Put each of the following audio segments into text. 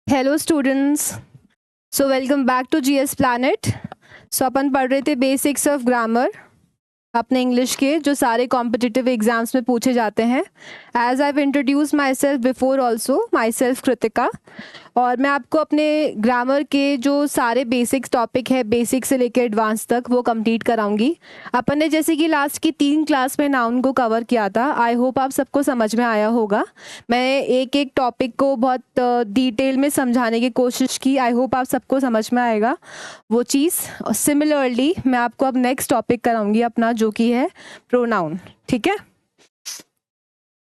Hello students. Welcome back to GS planet. अपन पढ़ रहे थे बेसिक्स ऑफ ग्रामर अपने इंग्लिश के जो सारे कॉम्पिटिटिव एग्जाम्स में पूछे जाते हैं। As I have introduce myself before also, myself Kritika, और मैं आपको अपने ग्रामर के जो सारे बेसिक्स टॉपिक है, बेसिक से लेकर एडवांस तक, वो कंप्लीट कराऊंगी। अपन ने जैसे कि लास्ट की 3 क्लास में नाउन को कवर किया था। आई होप आप सबको समझ में आया होगा। मैं एक एक टॉपिक को बहुत डिटेल में समझाने की कोशिश की। आई होप आप सबको समझ में आएगा वो चीज़। सिमिलरली मैं आपको अब नेक्स्ट टॉपिक कराऊंगी अपना, जो कि है प्रोनाउन। ठीक है,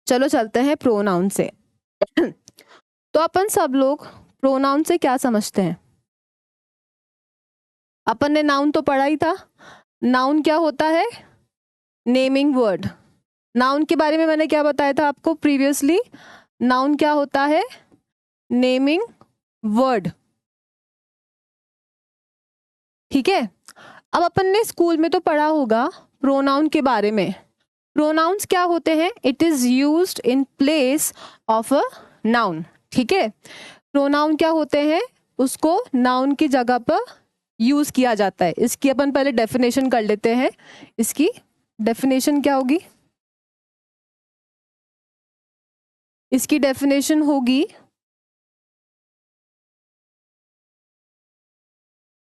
चलो चलते हैं प्रोनाउन से। तो अपन सब लोग प्रोनाउन से क्या समझते हैं? अपन ने नाउन तो पढ़ा ही था। नाउन क्या होता है? Naming word. नाउन के बारे में मैंने क्या बताया था आपको प्रीवियसली? नाउन क्या होता है? Naming word. ठीक है, अब अपन ने स्कूल में तो पढ़ा होगा प्रोनाउन के बारे में। प्रोनाउंस क्या होते हैं? It is used in place of a noun. ठीक है, प्रोनाउन क्या होते हैं? उसको नाउन की जगह पर यूज किया जाता है। इसकी अपन पहले डेफिनेशन कर लेते हैं। इसकी डेफिनेशन क्या होगी? इसकी डेफिनेशन होगी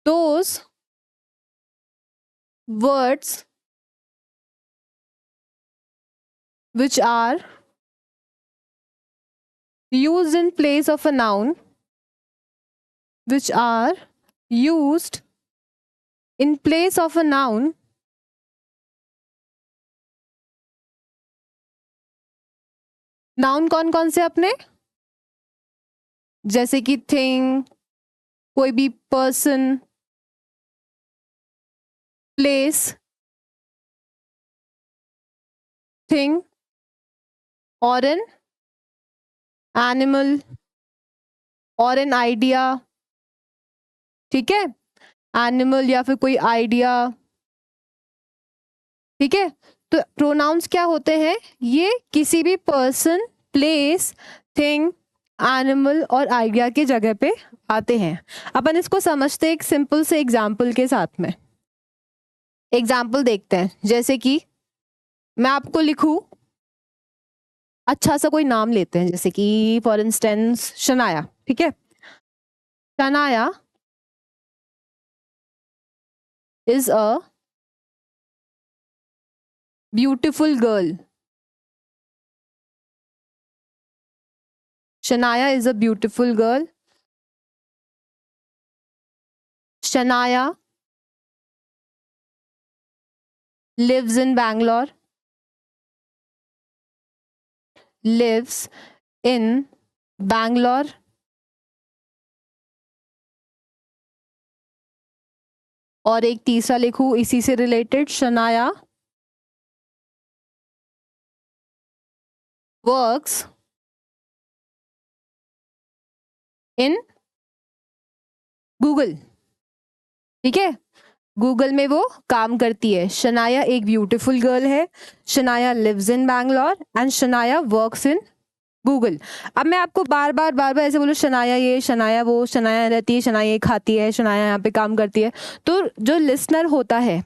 those words which are used in place of a noun, which are used in place of a noun, noun कौन कौन से अपने? जैसे कि थिंग, कोई भी पर्सन, प्लेस, थिंग, और एन एनिमल, और एन आइडिया। ठीक है, एनिमल या फिर कोई आइडिया। ठीक है, तो प्रोनाउंस क्या होते हैं? ये किसी भी पर्सन, प्लेस, थिंग, एनिमल और आइडिया की जगह पे आते हैं। अपन इसको समझते हैं एक सिंपल से एग्जाम्पल के साथ में। एग्जाम्पल देखते हैं। जैसे कि मैं आपको लिखूं, अच्छा सा कोई नाम लेते हैं, जैसे कि फॉर इंस्टेंस शनाया। ठीक है, Shanaya is a beautiful girl. Shanaya is a beautiful girl. Shanaya lives in Bangalore. Lives in Bangalore. और एक तीसरा लिखूं इसी से related, Shanaya works in Google. ठीक है, गूगल में वो काम करती है। शनाया एक ब्यूटीफुल गर्ल है, Shanaya lives in Bangalore and Shanaya works in Google. अब मैं आपको बार बार ऐसे बोलूँ, शनाया ये, शनाया वो, शनाया रहती है, शनाया ये खाती है, शनाया यहाँ पे काम करती है, तो जो लिसनर होता है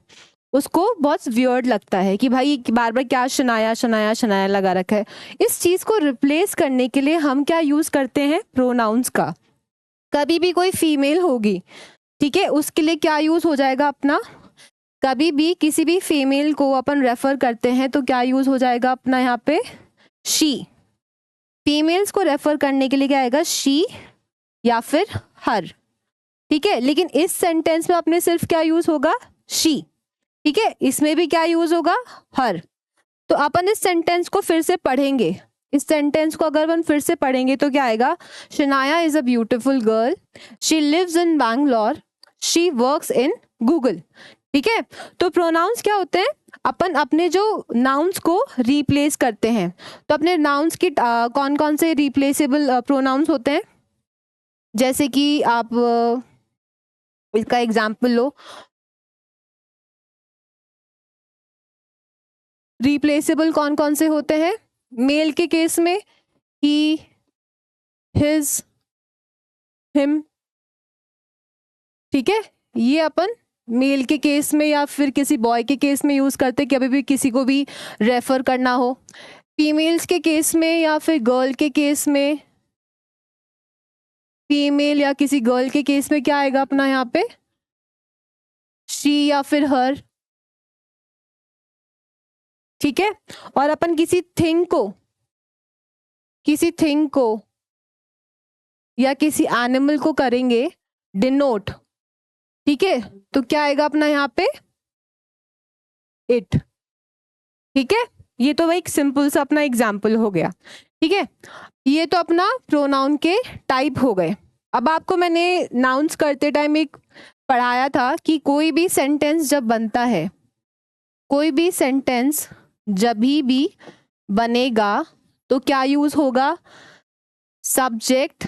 उसको बहुत वियर्ड लगता है कि भाई बार बार क्या शनाया शनाया शनाया लगा रखा है। इस चीज़ को रिप्लेस करने के लिए हम क्या यूज़ करते हैं? प्रोनाउंस का। कभी भी कोई फीमेल होगी, ठीक है, उसके लिए क्या यूज़ हो जाएगा अपना? कभी भी किसी भी फीमेल को अपन रेफर करते हैं तो क्या यूज़ हो जाएगा अपना यहाँ पे? शी। फीमेल्स को रेफर करने के लिए क्या आएगा? शी या फिर हर। ठीक है, लेकिन इस सेंटेंस में अपने सिर्फ क्या यूज़ होगा? शी। ठीक है, इसमें भी क्या यूज होगा? हर। तो अपन इस सेंटेंस को फिर से पढ़ेंगे। इस सेंटेंस को अगर अपन फिर से पढ़ेंगे तो क्या आएगा? Shanaya is a beautiful girl, she lives in Bangalore, she works in Google. ठीक है, तो प्रोनाउंस क्या होते हैं? अपन अपने जो नाउन्स को रिप्लेस करते हैं। तो अपने नाउन्स की कौन कौन से रिप्लेसेबल प्रोनाउंस होते हैं? जैसे कि आप इसका एग्जाम्पल लो। रिप्लेसेबल कौन कौन से होते हैं? मेल के केस में ही, हिज, हिम, ठीक है। ये अपन मेल के केस में या फिर किसी बॉय के केस में यूज करते, कभी भी किसी को भी रेफर करना हो। फीमेल्स के केस में या फिर गर्ल के केस में, फीमेल या किसी गर्ल के केस में क्या आएगा अपना यहाँ पे, शी या फिर हर, ठीक है। और अपन किसी थिंग को या किसी एनिमल को करेंगे डिनोट, ठीक है, तो क्या आएगा अपना यहाँ पे, इट, ठीक है। ये तो एक सिंपल सा अपना एग्जाम्पल हो गया, ठीक है। ये तो अपना प्रोनाउन के टाइप हो गए। अब आपको मैंने नाउन्स करते टाइम एक पढ़ाया था कि कोई भी सेंटेंस जब बनता है, कोई भी सेंटेंस जब भी बनेगा तो क्या यूज होगा, subject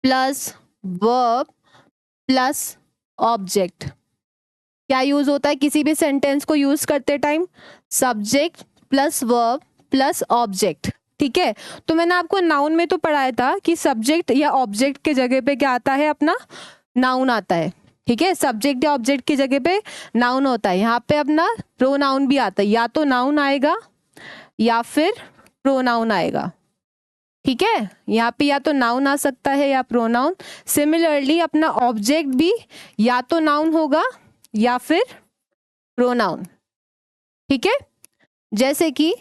plus verb plus object. क्या यूज होता है किसी भी सेंटेंस को यूज करते time, subject plus verb plus object, ठीक है। तो मैंने आपको नाउन में तो पढ़ाया था कि सब्जेक्ट या ऑब्जेक्ट के जगह पे क्या आता है, अपना नाउन आता है, ठीक है। सब्जेक्ट या ऑब्जेक्ट की जगह पे नाउन होता है। यहाँ पे अपना प्रोनाउन भी आता है, या तो नाउन आएगा या फिर प्रोनाउन आएगा, ठीक है। यहाँ पे या तो नाउन आ सकता है या प्रोनाउन। सिमिलरली अपना ऑब्जेक्ट भी या तो नाउन होगा या फिर प्रोनाउन, ठीक है। जैसे कि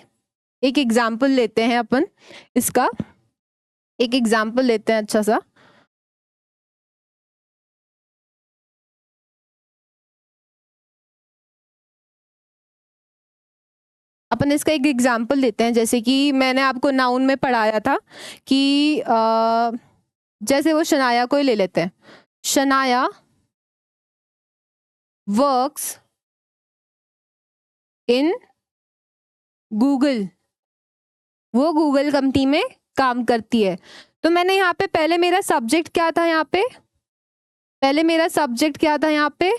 एक एग्जाम्पल लेते हैं अपन, इसका एक एग्जाम्पल लेते हैं अच्छा सा। अपन इसका एक एग्जाम्पल लेते हैं, जैसे कि मैंने आपको नाउन में पढ़ाया था कि जैसे वो शनाया को ही ले लेते हैं। शनाया वर्क्स इन गूगल, वो गूगल कंपनी में काम करती है। तो मैंने यहाँ पे पहले मेरा सब्जेक्ट क्या था, यहाँ पे पहले मेरा सब्जेक्ट क्या था, यहाँ पे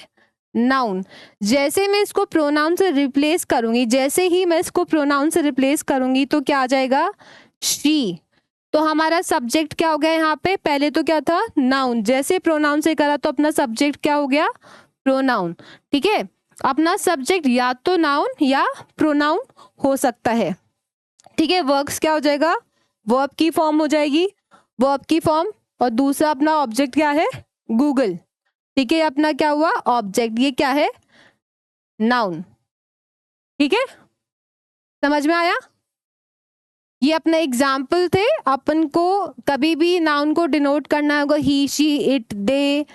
नाउन। जैसे मैं इसको प्रोनाउन से रिप्लेस करूंगी, जैसे ही मैं इसको प्रोनाउन से रिप्लेस करूंगी तो क्या आ जाएगा, शी। तो हमारा सब्जेक्ट क्या हो गया यहाँ पे, पहले तो क्या था नाउन, जैसे प्रोनाउन से करा तो अपना सब्जेक्ट क्या हो गया, प्रोनाउन, ठीक है। अपना सब्जेक्ट या तो नाउन या प्रोनाउन हो सकता है, ठीक है। वर्क्स क्या हो जाएगा, वर्ब की फॉर्म हो जाएगी, वर्ब की फॉर्म। और दूसरा अपना ऑब्जेक्ट क्या है, गूगल, ठीक है। अपना क्या हुआ, ऑब्जेक्ट, ये क्या है, नाउन, ठीक है। समझ में आया। ये अपना एग्जाम्पल थे। अपन को कभी भी नाउन को डिनोट करना होगा ही शी इट दे,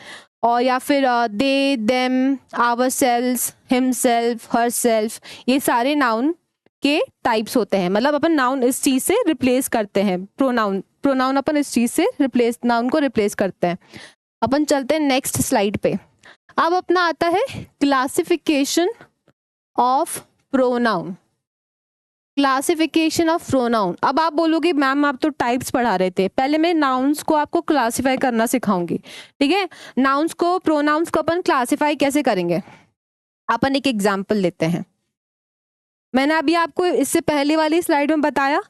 और या फिर they them ourselves himself herself, ये सारे नाउन के टाइप्स होते हैं। मतलब अपन नाउन इस चीज से रिप्लेस करते हैं, प्रोनाउन अपन इस चीज से रिप्लेस, नाउन को रिप्लेस करते हैं। अपन चलते हैं नेक्स्ट स्लाइड पे। अब अपना आता है classification of pronoun, classification of pronoun. अब आप बोलोगे मैम आप तो टाइप्स पढ़ा रहे थे, पहले मैं नाउन्स को आपको क्लासिफाई करना सिखाऊंगी, ठीक है। नाउन्स को, प्रोनाउंस को अपन क्लासिफाई कैसे करेंगे, अपन एक एग्जांपल लेते हैं। मैंने अभी आपको इससे पहले वाली स्लाइड में बताया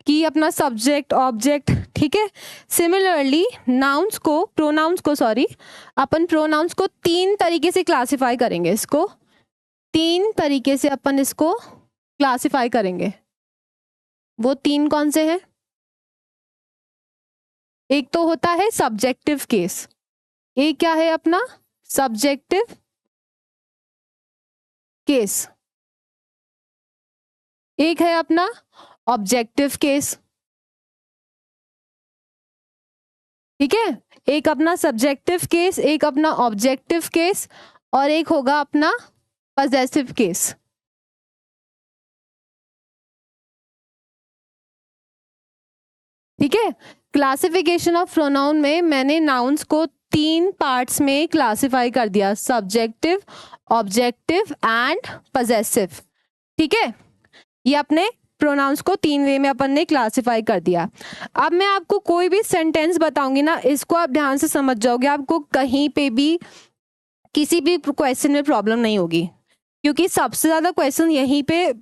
कि अपना सब्जेक्ट ऑब्जेक्ट, ठीक है। सिमिलरली नाउन्स को, प्रोनाउंस को सॉरी, अपन प्रोनाउंस को तीन तरीके से क्लासिफाई करेंगे, इसको तीन तरीके से अपन इसको क्लासिफाई करेंगे। वो तीन कौन से हैं, एक तो होता है सब्जेक्टिव केस, एक क्या है अपना सब्जेक्टिव केस, एक है अपना ऑब्जेक्टिव केस, ठीक है। एक अपना सब्जेक्टिव केस, एक अपना ऑब्जेक्टिव केस, और एक होगा अपना पजेसिव केस, ठीक है। क्लासिफिकेशन ऑफ प्रोनाउन में मैंने नाउन्स को तीन पार्ट्स में क्लासिफाई कर दिया, सब्जेक्टिव, ऑब्जेक्टिव एंड पजेसिव, ठीक है। ये अपने प्रोनाउंस को तीन वे में अपन ने क्लासिफाई कर दिया। अब मैं आपको कोई भी सेंटेंस बताऊंगी ना, इसको आप ध्यान से समझ जाओगे, आपको कहीं पे भी किसी भी क्वेश्चन में प्रॉब्लम नहीं होगी, क्योंकि सबसे ज्यादा क्वेश्चन यहीं पे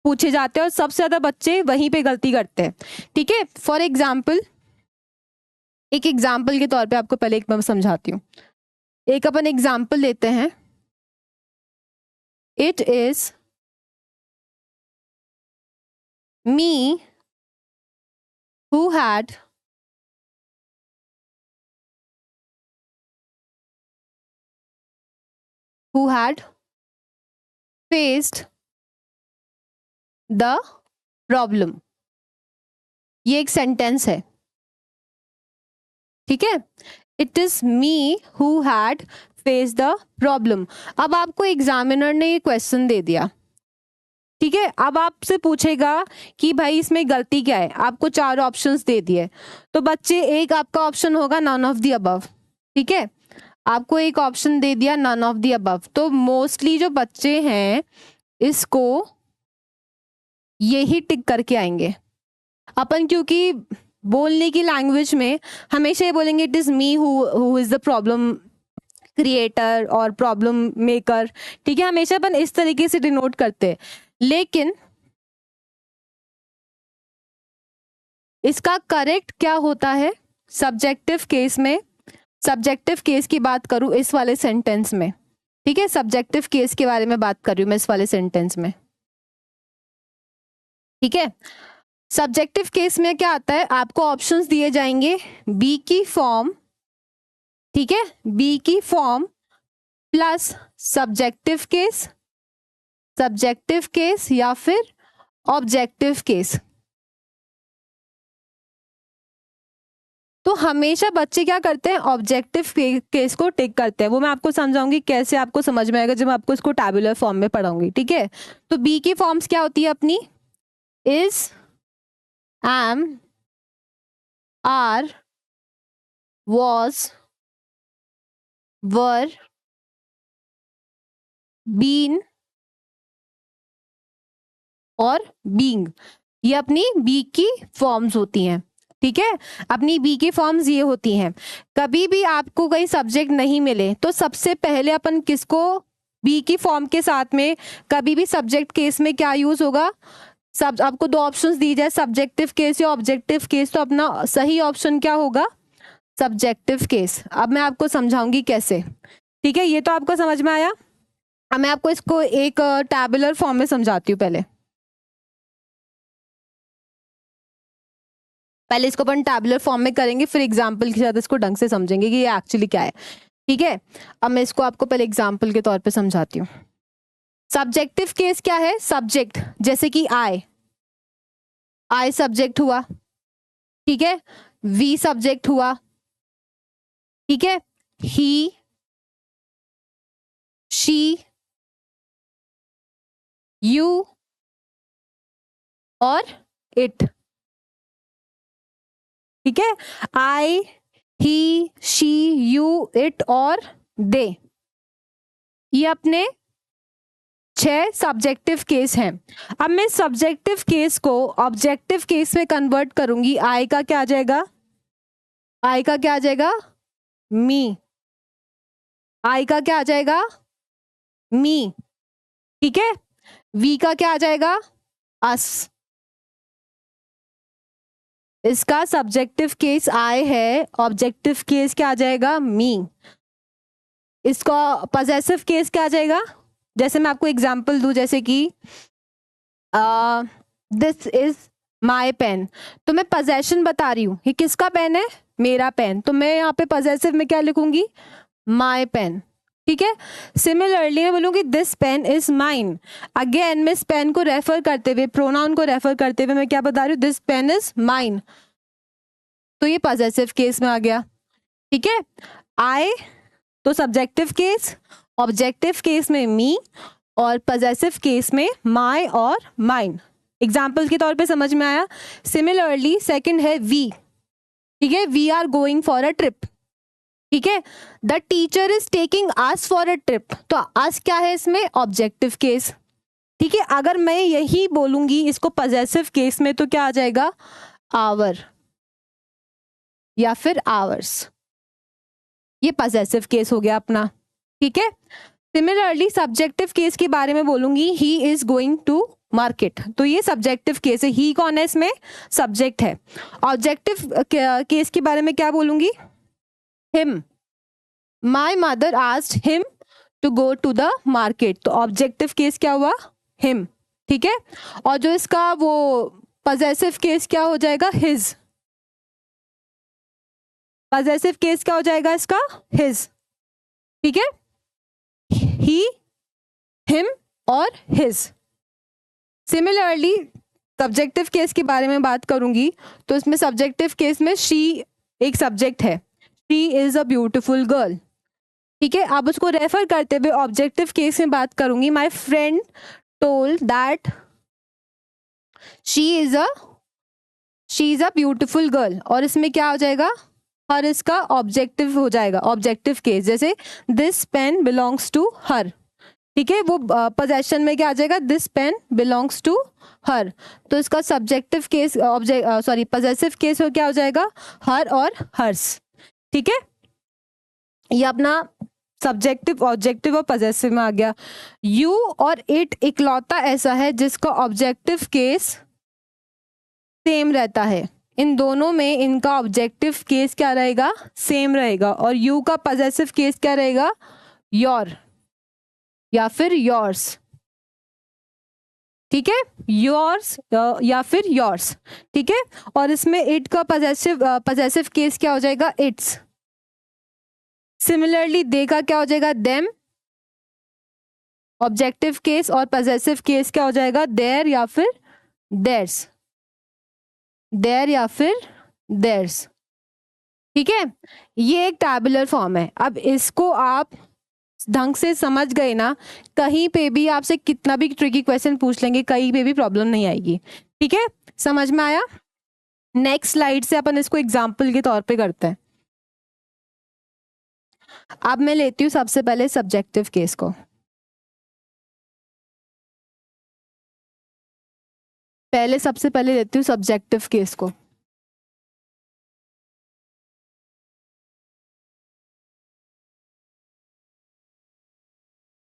पूछे जाते हैं और सबसे ज्यादा बच्चे वहीं पे गलती करते हैं, ठीक है। फॉर एग्जाम्पल एक एग्जाम्पल के तौर पे आपको पहले एक मैं समझाती हूँ। एक अपन एग्जाम्पल लेते हैं, it is me who had faced the problem। ये एक सेंटेंस है, ठीक है। It is me who had face the problem. अब आपको एग्जामिनर ने ये क्वेश्चन दे दिया, ठीक है। अब आपसे पूछेगा कि भाई इसमें गलती क्या है, आपको 4 ऑप्शंस दे दिए। तो बच्चे एक आपका ऑप्शन होगा नन ऑफ द अबव, ठीक है। आपको एक ऑप्शन दे दिया नन ऑफ द अबव, तो मोस्टली जो बच्चे हैं इसको यही टिक करके आएंगे। अपन क्योंकि बोलने की लैंग्वेज में हमेशा ये बोलेंगे it is me who is the problem creator और प्रॉब्लम मेकर, ठीक है। हमेशा अपन इस तरीके से डिनोट करते हैं, लेकिन इसका करेक्ट क्या होता है सब्जेक्टिव केस में। सब्जेक्टिव केस की बात करूं इस वाले सेंटेंस में, ठीक है। सब्जेक्टिव केस के बारे में बात कर रही हूं मैं इस वाले सेंटेंस में, ठीक है। सब्जेक्टिव केस में क्या आता है, आपको ऑप्शंस दिए जाएंगे बी की फॉर्म, ठीक है, बी की फॉर्म प्लस सब्जेक्टिव केस या फिर ऑब्जेक्टिव केस। तो हमेशा बच्चे क्या करते हैं, ऑब्जेक्टिव केस को टिक करते हैं। वो मैं आपको समझाऊंगी कैसे, आपको समझ में आएगा जब मैं आपको इसको टैबुलर फॉर्म में पढ़ाऊंगी, ठीक है। तो बी की फॉर्म्स क्या होती है अपनी, is, am, are, was, were, been और being। ये अपनी बी की फॉर्म्स होती हैं, ठीक है। अपनी बी की फॉर्म्स ये होती हैं। कभी भी आपको कोई सब्जेक्ट नहीं मिले तो सबसे पहले अपन किसको, बी की फॉर्म के साथ में कभी भी सब्जेक्ट केस में क्या यूज होगा, सब आपको 2 ऑप्शंस दी जाए सब्जेक्टिव केस या ऑब्जेक्टिव केस, तो अपना सही ऑप्शन क्या होगा, सब्जेक्टिव केस। अब मैं आपको समझाऊंगी कैसे, ठीक है। ये तो आपको समझ में आया। अब मैं आपको इसको एक टैबुलर फॉर्म में समझाती हूँ। पहले इसको अपन टैबुलर फॉर्म में करेंगे, फिर एग्जाम्पल के साथ इसको ढंग से समझेंगे कि ये एक्चुअली क्या है, ठीक है। अब मैं इसको आपको पहले एग्जाम्पल के तौर पे समझाती हूँ। सब्जेक्टिव केस क्या है, सब्जेक्ट जैसे कि आई सब्जेक्ट हुआ, ठीक है। वी सब्जेक्ट हुआ, ठीक है। ही, शी, यू और इट, ठीक है। आई, ही, शी, यू, इट और दे, ये अपने 6 सब्जेक्टिव केस हैं। अब मैं सब्जेक्टिव केस को ऑब्जेक्टिव केस में कन्वर्ट करूंगी। आई का क्या आ जाएगा, आई का क्या आ जाएगा, मी। आई का क्या आ जाएगा, मी, ठीक है। वी का क्या आ जाएगा, अस। इसका सब्जेक्टिव केस आई है, ऑब्जेक्टिव केस क्या आ जाएगा, मी। इसका पॉजेसिव केस क्या आ जाएगा, जैसे मैं आपको एग्जांपल दूं, जैसे कि दिस इज माय पेन, तो मैं पोजेशन बता रही हूँ, ये किसका पेन है, मेरा पेन, तो मैं यहाँ पे पॉजेसिव में क्या लिखूंगी, माय पेन, ठीक है। सिमिलरली मैं बोलूंगी this pen is mine, again मैं इस पेन को रेफर करते हुए, प्रोनाउन को रेफर करते हुए मैं क्या बता रही हूँ, दिस पेन इज माइन, तो ये पॉजेसिव केस में आ गया, ठीक है। आई तो सब्जेक्टिव केस, ऑब्जेक्टिव केस में मी और पॉजेसिव केस में माय और माइन। एग्जाम्पल के तौर पे समझ में आया। सिमिलरली सेकंड है वी, ठीक है। We are going for a trip, ठीक है। The teacher is taking us for a trip, तो अस क्या है इसमें, ऑब्जेक्टिव केस, ठीक है। अगर मैं यही बोलूंगी इसको पॉजेसिव केस में तो क्या आ जाएगा, आवर या फिर आवर्स, ये पॉजेसिव केस हो गया अपना, ठीक है। सिमिलरली सब्जेक्टिव केस के बारे में बोलूंगी, he is going to market, तो ये सब्जेक्टिव केस है, ही कौन है इसमें, सब्जेक्ट है। ऑब्जेक्टिव केस के बारे में क्या बोलूंगी, him, my mother asked him to go to the market, तो ऑब्जेक्टिव केस क्या हुआ, हिम, ठीक है। और जो इसका वो पजेसिव केस क्या हो जाएगा, हिज, पजेसिव केस क्या हो जाएगा इसका, हिज, ठीक है, ही, हिम और हिज। सिमिलरली सब्जेक्टिव केस के बारे में बात करूंगी, तो इसमें सब्जेक्टिव केस में शी एक सब्जेक्ट है, she is a beautiful girl, ठीक है। अब उसको रेफर करते हुए ऑब्जेक्टिव केस में बात करूंगी, my friend told that she is a beautiful girl, और इसमें क्या हो जाएगा, हर इसका ऑब्जेक्टिव हो जाएगा, ऑब्जेक्टिव केस, जैसे this pen belongs to her, ठीक है, वो पोजेशन में क्या आ जाएगा, this pen belongs to her, तो इसका सब्जेक्टिव केस पजेसिव केस क्या हो जाएगा, हर और हर्स, ठीक है। ये अपना सब्जेक्टिव, ऑब्जेक्टिव और पजेसिव में आ गया। यू और इट इकलौता ऐसा है जिसका ऑब्जेक्टिव केस सेम रहता है, इन दोनों में इनका ऑब्जेक्टिव केस क्या रहेगा, सेम रहेगा, और यू का पजेसिव केस क्या रहेगा, योर या फिर योर्स, ठीक है, योर्स या फिर योर्स, ठीक है। और इसमें इट का पजेसिव केस क्या हो जाएगा, इट्स। सिमिलरली दे का क्या हो जाएगा, देम, ऑब्जेक्टिव केस और पजेसिव केस क्या हो जाएगा, देयर या फिर देयर्स, देयर या फिर देयर्स, ठीक है। ये एक टैबुलर फॉर्म है। अब इसको आप ढंग से समझ गए ना, कहीं पे भी आपसे कितना भी ट्रिकी क्वेश्चन पूछ लेंगे, कहीं पे भी प्रॉब्लम नहीं आएगी, ठीक है, समझ में आया। नेक्स्ट स्लाइड से अपन इसको एग्जाम्पल के तौर पे करते हैं। अब मैं लेती हूँ सबसे पहले सब्जेक्टिव केस को, सबसे पहले लेती हूँ सब्जेक्टिव केस को।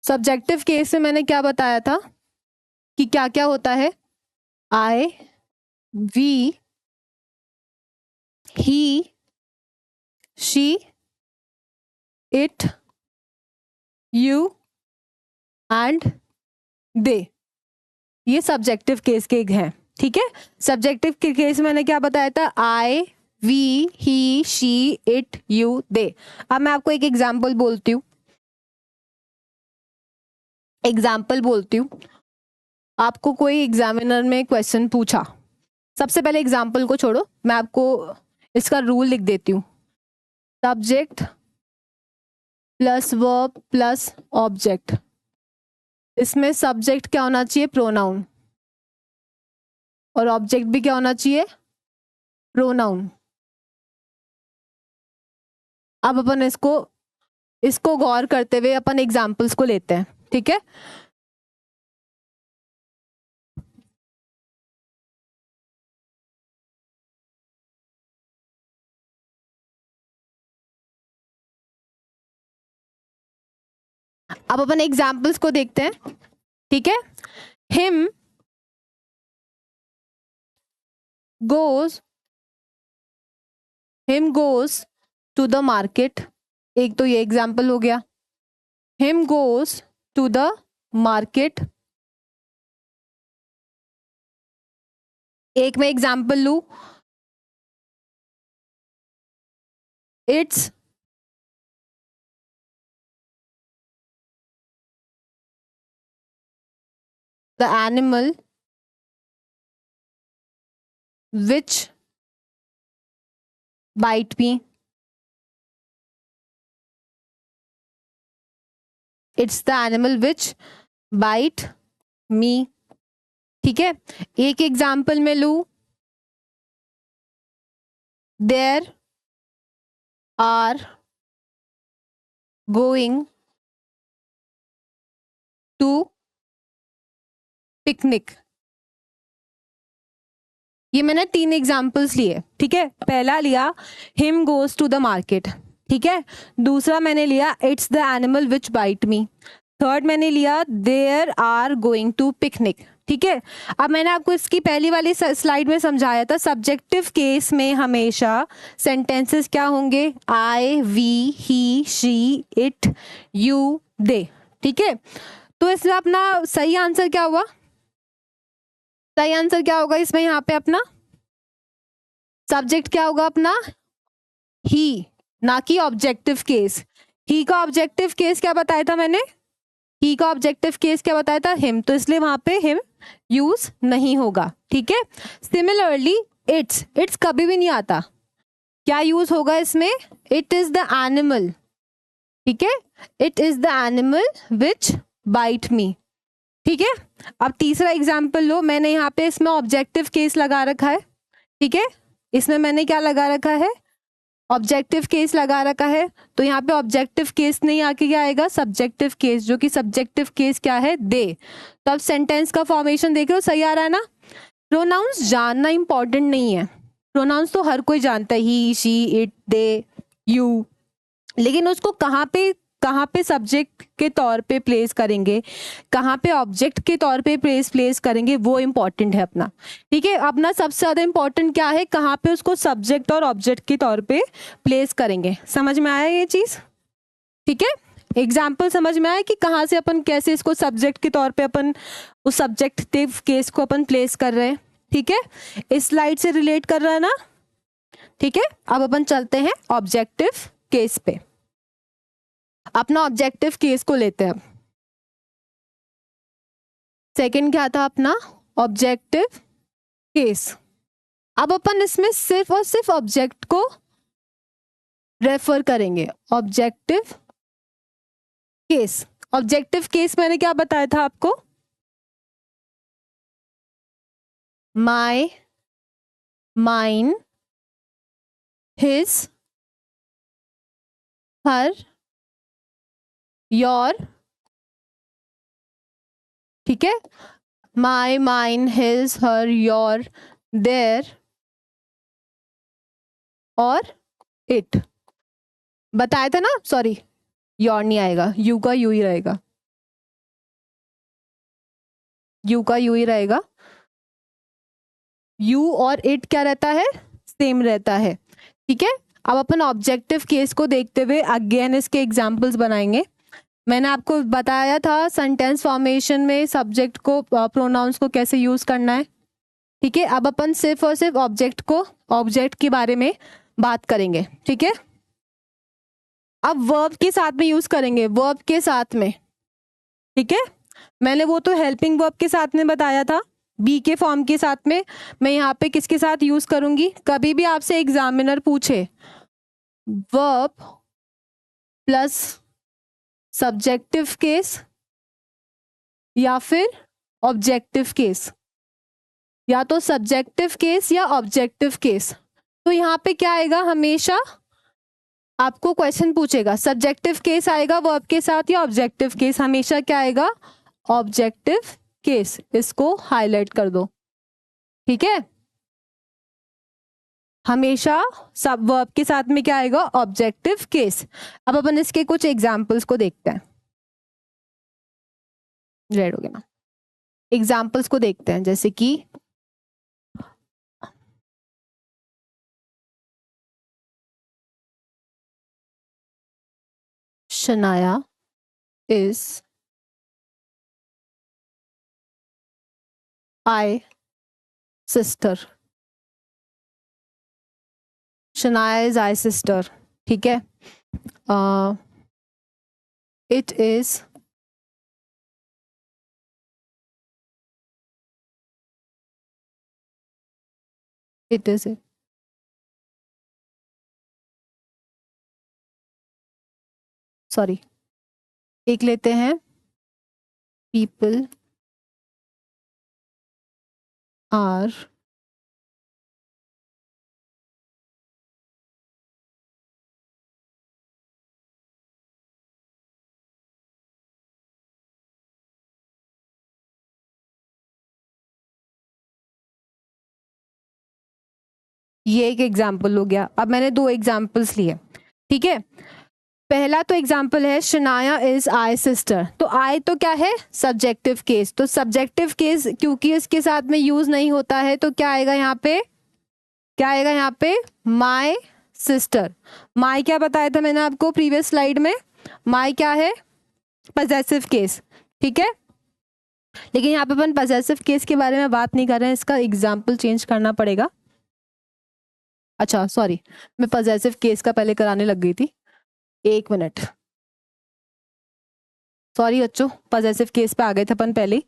सब्जेक्टिव केस में मैंने क्या बताया था कि क्या क्या होता है, I, we, he, she, it, you and they, ये सब्जेक्टिव केस के हैं, ठीक है। सब्जेक्टिव के केस मैंने क्या बताया था, I, we, he, she, it, you, they. अब मैं आपको एक एग्जाम्पल बोलती हूँ, आपको कोई एग्जामिनर में क्वेश्चन पूछा, सबसे पहले एग्जाम्पल को छोड़ो, मैं आपको इसका रूल लिख देती हूँ, subject plus verb plus object, इसमें सब्जेक्ट क्या होना चाहिए, प्रोनाउन, और ऑब्जेक्ट भी क्या होना चाहिए, प्रोनाउन। अब अपन इसको गौर करते हुए अपन एग्जाम्पल्स को लेते हैं, ठीक है। अब अपन एग्जाम्पल्स को देखते हैं, ठीक है। Him goes to the market, एक तो ये एग्जाम्पल हो गया, him goes to the market. एक मैं एग्जाम्पल लू, it's the animal which bite me, it's the animal which bite me, ठीक है। एक एग्जाम्पल में लू, there are going to picnic, ये मैंने 3 एग्जाम्पल्स लिए, ठीक है। पहला लिया him goes to the market, ठीक है। दूसरा मैंने लिया it's the animal which bite me, third मैंने लिया there are going to picnic. ठीक है, अब मैंने आपको इसकी पहली वाली स्लाइड में समझाया था सब्जेक्टिव केस में हमेशा सेंटेंसेस क्या होंगे, I, we, he, she, it, you, they. ठीक है, तो इसमें अपना सही आंसर क्या हुआ, सही आंसर क्या होगा इसमें, यहाँ पे अपना सब्जेक्ट क्या होगा अपना, ही, ना कि ऑब्जेक्टिव केस। ही का ऑब्जेक्टिव केस क्या बताया था मैंने, ही का ऑब्जेक्टिव केस क्या बताया था, हिम, तो इसलिए वहां पे हिम यूज नहीं होगा। ठीक है, सिमिलरली इट्स कभी भी नहीं आता, क्या यूज होगा इसमें, इट इज द एनिमल। ठीक है, it is the animal which bite me. ठीक है, अब तीसरा एग्जाम्पल लो, मैंने यहाँ पे इसमें ऑब्जेक्टिव केस लगा रखा है। ठीक है, इसमें मैंने क्या लगा रखा है, ऑब्जेक्टिव केस लगा रखा है, तो यहाँ पे ऑब्जेक्टिव केस नहीं आके क्या आएगा, सब्जेक्टिव केस, जो कि सब्जेक्टिव केस क्या है, दे। तो अब सेंटेंस का फॉर्मेशन देख रहे हो, सही आ रहा है ना। प्रोनाउंस जानना इंपॉर्टेंट नहीं है, प्रोनाउंस तो हर कोई जानता है, ही, शी, इट, दे, यू, लेकिन उसको कहाँ पे सब्जेक्ट के तौर पे प्लेस करेंगे, कहाँ पे ऑब्जेक्ट के तौर पे प्लेस करेंगे, वो इंपॉर्टेंट है अपना। ठीक है, अपना सबसे ज्यादा इंपॉर्टेंट क्या है, कहाँ पे उसको सब्जेक्ट और ऑब्जेक्ट के तौर पे प्लेस करेंगे। समझ में आया ये चीज, ठीक है, एग्जाम्पल समझ में आया कि कहाँ से अपन कैसे इसको सब्जेक्ट के तौर पे अपन उस सब्जेक्टिव केस को अपन प्लेस कर रहे हैं। ठीक है, इस स्लाइड से रिलेट कर रहा है ना। ठीक है, अब अपन चलते हैं ऑब्जेक्टिव केस पे, अपना ऑब्जेक्टिव केस को लेते हैं। सेकंड क्या था अपना ऑब्जेक्टिव केस। अब अपन इसमें सिर्फ और सिर्फ ऑब्जेक्ट को रेफर करेंगे, ऑब्जेक्टिव केस। ऑब्जेक्टिव केस मैंने क्या बताया था आपको, my, mine, his, her, your. ठीक है, my, mine, his, her, your, their और इट बताया था ना, सॉरी योर नहीं आएगा, यू का यू ही रहेगा, यू का यू ही रहेगा, यू और इट क्या रहता है, सेम रहता है। ठीक है, अब अपन ऑब्जेक्टिव केस को देखते हुए अगेन इसके एग्जांपल्स बनाएंगे। मैंने आपको बताया था सेंटेंस फॉर्मेशन में सब्जेक्ट को प्रोनाउंस को कैसे यूज करना है। ठीक है, अब अपन सिर्फ और सिर्फ ऑब्जेक्ट के बारे में बात करेंगे। ठीक है, अब वर्ब के साथ में यूज करेंगे, वर्ब के साथ में। ठीक है, मैंने वो तो हेल्पिंग वर्ब के साथ में बताया था, बी के फॉर्म के साथ में। मैं यहाँ पे किसके साथ यूज करूंगी, कभी भी आपसे एग्जामिनर पूछे वर्ब प्लस सब्जेक्टिव केस या फिर ऑब्जेक्टिव केस, या तो सब्जेक्टिव केस या ऑब्जेक्टिव केस, तो यहाँ पे क्या आएगा, हमेशा आपको क्वेश्चन पूछेगा सब्जेक्टिव केस आएगा वर्ब के साथ या ऑब्जेक्टिव केस, हमेशा क्या आएगा, ऑब्जेक्टिव केस। इसको हाईलाइट कर दो। ठीक है, हमेशा सब वर्ब के साथ में क्या आएगा, ऑब्जेक्टिव केस। अब अपन इसके कुछ एग्जांपल्स को देखते हैं, रेड हो गया ना, एग्जांपल्स को देखते हैं, जैसे कि Shanaya is I sister, Shanaya is I sister. ठीक है, it is it is it, sorry एक लेते हैं, पीपल आर ये एक एग्जाम्पल हो गया। अब मैंने दो एग्जाम्पल्स लिए। ठीक है, पहला तो एग्जाम्पल है शनाया इज आई सिस्टर, तो आई तो क्या है सब्जेक्टिव केस, तो सब्जेक्टिव केस क्योंकि इसके साथ में यूज नहीं होता है तो क्या आएगा यहाँ पे, क्या आएगा यहाँ पे माई सिस्टर। माई क्या बताया था मैंने आपको प्रीवियस स्लाइड में, माई क्या है पजेसिव केस, ठीक है। लेकिन यहाँ पे अपन पजेसिव केस के बारे में बात नहीं कर रहे हैं, इसका एग्जाम्पल चेंज करना पड़ेगा। अच्छा सॉरी, मैं पजेसिव केस का पहले कराने लग गई थी, एक मिनट, सॉरी बच्चों, पजेसिव केस पे आ गए थे अपन पहले,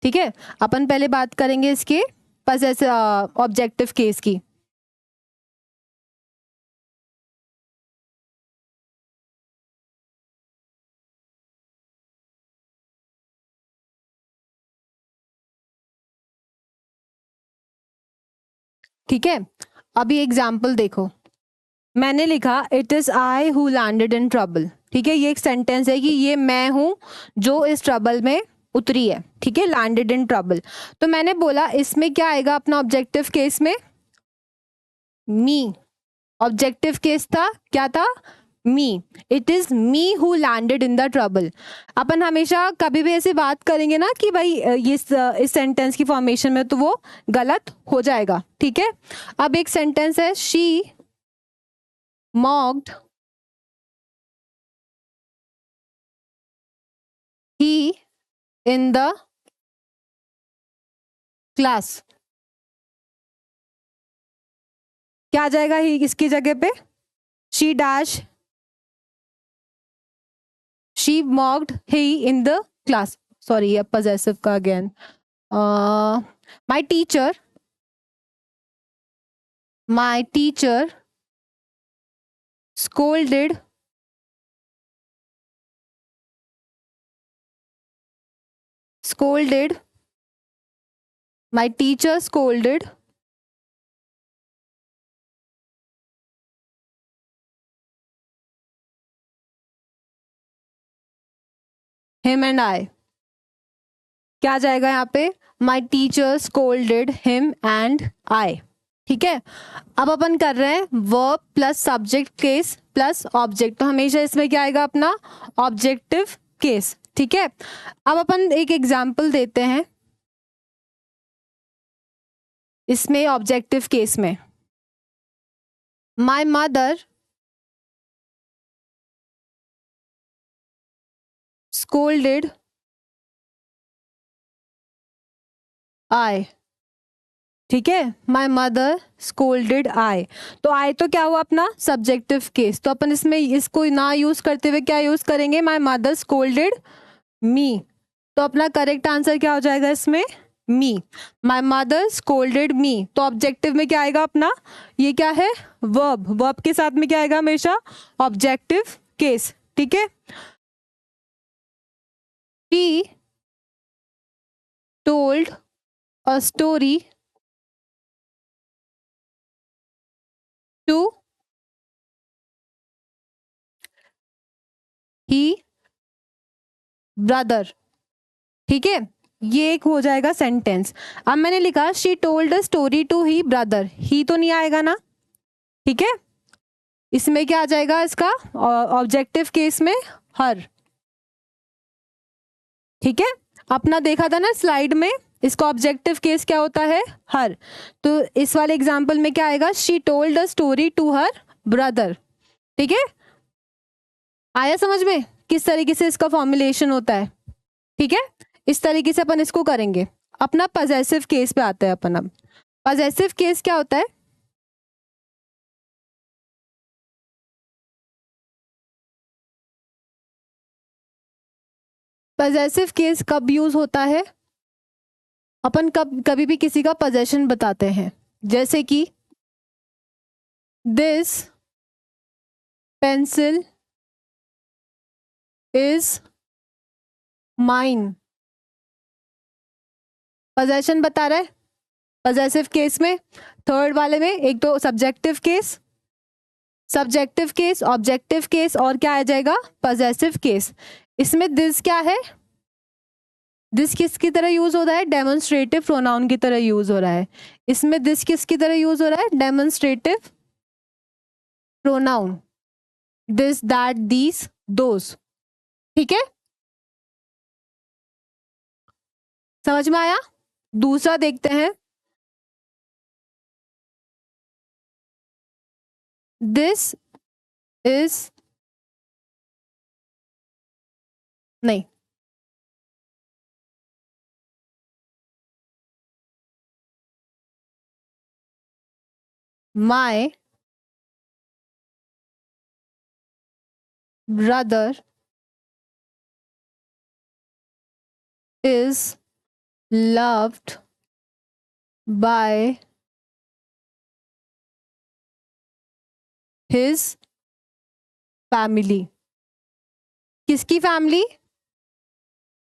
ठीक है। अपन पहले बात करेंगे इसके पजेसिव ऑब्जेक्टिव केस की। ठीक है, अभी एग्जाम्पल देखो, मैंने लिखा it is I who landed in trouble, ठीक है। ये एक सेंटेंस है कि ये मैं हूं जो इस ट्रबल में उतरी है, ठीक है, लैंडेड इन ट्रबल। तो मैंने बोला इसमें क्या आएगा अपना ऑब्जेक्टिव केस में, मी। ऑब्जेक्टिव केस था क्या था, me, it is me who landed in the trouble. अपन हमेशा कभी भी ऐसी बात करेंगे ना कि भाई ये इस सेंटेंस की फॉर्मेशन में, तो वो गलत हो जाएगा, ठीक है। अब एक सेंटेंस है she mocked he in the class, क्या आ जाएगा ही इसकी जगह पे, she dash she mocked he in the class, sorry अब possessive का again, my teacher scolded my teacher scolded him and I, क्या आ जाएगा यहाँ पे, my teacher scolded him and I, ठीक है। अब अपन कर रहे हैं verb plus subject case plus object, तो हमेशा इसमें क्या आएगा अपना ऑब्जेक्टिव केस, ठीक है। अब अपन एक एग्जाम्पल देते हैं इसमें ऑब्जेक्टिव केस में, माई मदर स्कोल्डेड आई, ठीक है, माई मदर स्कोल्डेड आई, तो आई तो क्या हुआ अपना सब्जेक्टिव केस, तो अपन इसमें इसको ना यूज करते हुए क्या यूज करेंगे, माई मदर स्कोल्डेड मी, तो अपना करेक्ट आंसर क्या हो जाएगा इसमें, मी। माई मदर स्कोल्डेड मी, तो ऑब्जेक्टिव में क्या आएगा अपना, ये क्या है वर्ब, वर्ब के साथ में क्या आएगा हमेशा ऑब्जेक्टिव केस, ठीक है। She told a story to he brother, ठीक है, ये एक हो जाएगा सेंटेंस। अब मैंने लिखा she told a story to he brother, he तो नहीं आएगा ना, ठीक है। इसमें क्या आ जाएगा इसका ऑब्जेक्टिव केस में हर, ठीक है। अपना देखा था ना स्लाइड में, इसका ऑब्जेक्टिव केस क्या होता है हर, तो इस वाले एग्जांपल में क्या आएगा, she told a story to her brother, ठीक है। आया समझ में किस तरीके से इसका फॉर्मुलेशन होता है, ठीक है। इस तरीके से अपन इसको करेंगे। अपना पजेसिव केस पे आते हैं अपन। अब पजेसिव केस क्या होता है, पजेसिव केस कब यूज होता है, अपन कभी भी किसी का पोजेशन बताते हैं, जैसे कि this pencil is mine, possession बता रहा है पजेसिव केस में। थर्ड वाले में एक तो सब्जेक्टिव केस, ऑब्जेक्टिव केस और क्या आ जाएगा पजेसिव केस। इसमें दिस क्या है, दिस किसकी तरह यूज हो रहा है, डेमोन्स्ट्रेटिव प्रोनाउन की तरह यूज हो रहा है। इसमें दिस किसकी तरह यूज हो रहा है, demonstrative pronoun, this, that, these, those. ठीक है, समझ में आया? दूसरा देखते हैं, दिस इज, नहीं, my brother is loved by his family। किसकी फैमिली?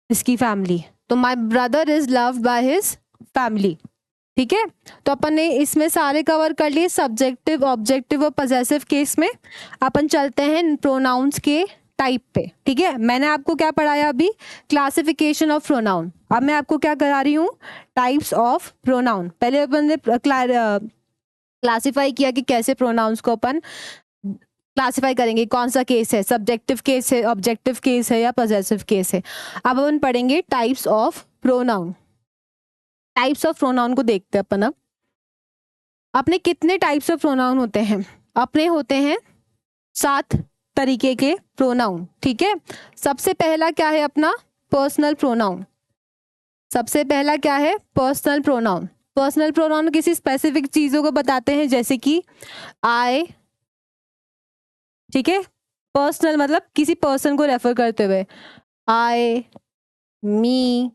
इसकी फैमिली। तो my brother is loved by his family. ठीक है, तो अपन ने इसमें सारे कवर कर लिए, सब्जेक्टिव, ऑब्जेक्टिव और पजेसिव केस में। अपन चलते हैं प्रोनाउंस के टाइप पे। ठीक है, मैंने आपको क्या पढ़ाया अभी? Classification of pronoun. अब मैं आपको क्या करा रही हूँ? Types of pronoun. पहले अपन ने क्लासिफाई किया कि कैसे प्रोनाउंस को अपन क्लासिफाई करेंगे, कौन सा केस है, सब्जेक्टिव केस है, ऑब्जेक्टिव केस है या पजेसिव केस है। अब अपन पढ़ेंगे types of pronoun. Types of pronoun को देखते हैं अपन। अब अपने कितने टाइप्स ऑफ प्रोनाउन होते हैं? अपने होते हैं 7 तरीके के प्रोनाउन। ठीक है, सबसे पहला क्या है अपना? Personal pronoun. सबसे पहला क्या है? Personal pronoun. पर्सनल प्रोनाउन किसी स्पेसिफिक चीजों को बताते हैं, जैसे कि आई। ठीक है, पर्सनल मतलब किसी पर्सन को रेफर करते हुए, आई, मी,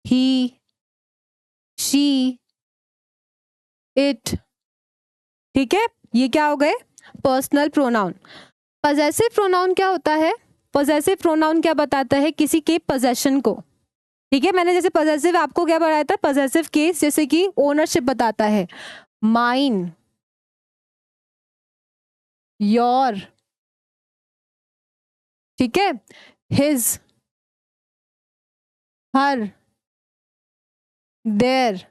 ही, शी, इट। ठीक है, ये क्या हो गए? Personal pronoun. पजेसिव प्रोनाउन क्या होता है? पजेसिव प्रोनाउन क्या बताता है? किसी के पोजेशन को। ठीक है, मैंने जैसे पजेसिव आपको क्या बताया था? पजेसिव केस, जैसे कि ओनरशिप बताता है, माइन, योर। ठीक है, हिज, हर, देयर।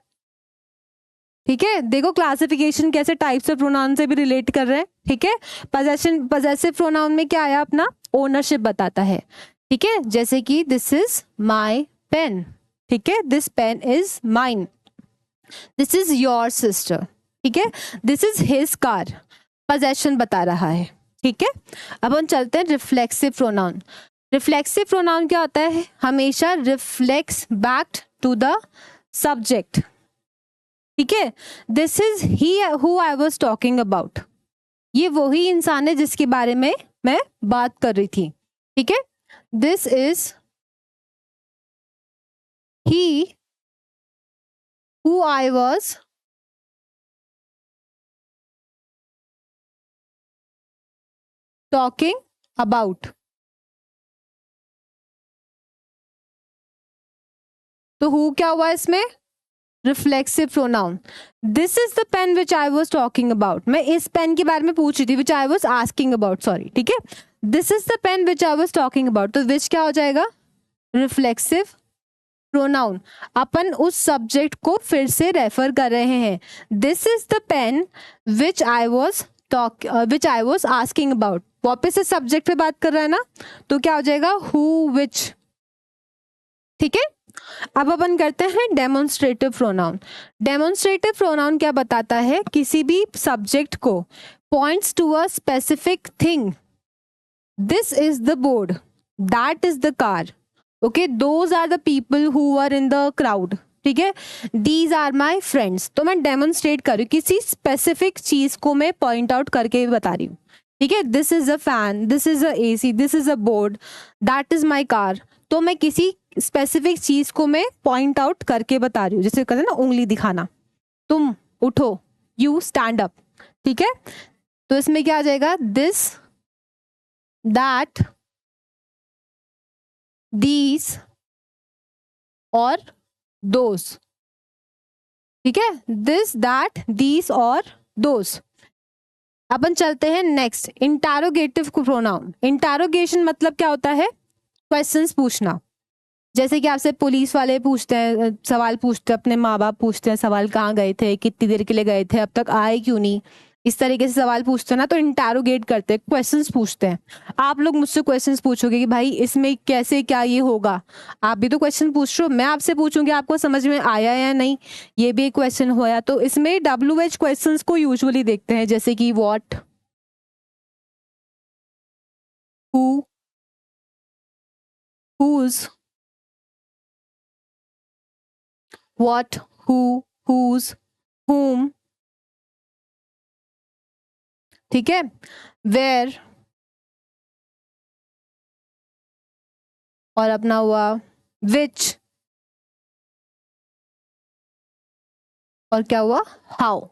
ठीक है, देखो क्लासिफिकेशन कैसे टाइप्स ऑफ प्रोनाउन से भी रिलेट कर रहे हैं। ठीक है, पोजेशन, पजेसिव प्रोनाउन में क्या आया अपना? ओनरशिप बताता है। ठीक है, जैसे कि दिस इज माय पेन। ठीक है, this pen is mine. This is your sister. ठीक है, this is his car. Possession बता रहा है। ठीक है, अब हम चलते हैं रिफ्लेक्सिव प्रोनाउन। रिफ्लेक्सिव प्रोनाउन क्या होता है? हमेशा reflex back to the subject. ठीक है, this is he who I was talking about. ये वही इंसान है जिसके बारे में मैं बात कर रही थी। ठीक है, this is he who I was talking about. तो हु क्या हुआ इसमें? Reflexive pronoun. This is the pen which I was talking about. मैं इस पेन के बारे में पूछ रही थी, which I was asking about, sorry. ठीक है, this is the pen which I was talking about. तो विच क्या हो जाएगा? Reflexive pronoun. अपन उस सब्जेक्ट को फिर से रेफर कर रहे हैं। This is the pen which I was asking about. वापस से सब्जेक्ट पे बात कर रहा है ना, तो क्या हो जाएगा? हु, विच। ठीक है, अब अपन करते हैं डेमोन्स्ट्रेटिव प्रोनाउन। डेमोन्स्ट्रेटिव प्रोनाउन क्या बताता है? किसी भी सब्जेक्ट को points to a specific thing. This is the board, that is the car. Okay, those are the people who are in the crowd. ठीक है, दीज आर माई फ्रेंड्स। तो मैं डेमोन्स्ट्रेट कर रही हूँ, किसी स्पेसिफिक चीज को मैं पॉइंट आउट करके बता रही हूँ। ठीक है, this is a fan, this is a AC, this is a board, that is my car. तो मैं किसी स्पेसिफिक चीज को मैं पॉइंट आउट करके बता रही हूँ, जैसे कहते हैं ना उंगली दिखाना। तुम उठो, यू स्टैंड अप। ठीक है, तो इसमें क्या आ जाएगा? दिस, दैट, दीज और दोज। ठीक है, दिस, दैट, दीज और दोज। अपन चलते हैं नेक्स्ट, इंटरोगेटिव प्रोनाउन। इंटरोगेशन मतलब क्या होता है? क्वेश्चंस पूछना। जैसे कि आपसे पुलिस वाले पूछते हैं, सवाल पूछते हैं, अपने माँ बाप पूछते हैं सवाल, कहाँ गए थे, कितनी देर के लिए गए थे, अब तक आए क्यों नहीं। इस तरीके से सवाल पूछते हैं ना तो इंटैरोगेट करते हैं, क्वेश्चंस पूछते हैं। आप लोग मुझसे क्वेश्चंस पूछोगे कि भाई इसमें कैसे क्या ये होगा, आप भी तो क्वेश्चन पूछ रहे हो, मैं आपसे पूछूंगी आपको समझ में आया या नहीं, ये भी एक क्वेश्चन होया। तो इसमें WH क्वेश्चंस को यूजुअली देखते हैं, जैसे कि what, who, whose, what, who, whose, whom, ठीक है, वेयर, और अपना हुआ विच, और क्या हुआ हाउ।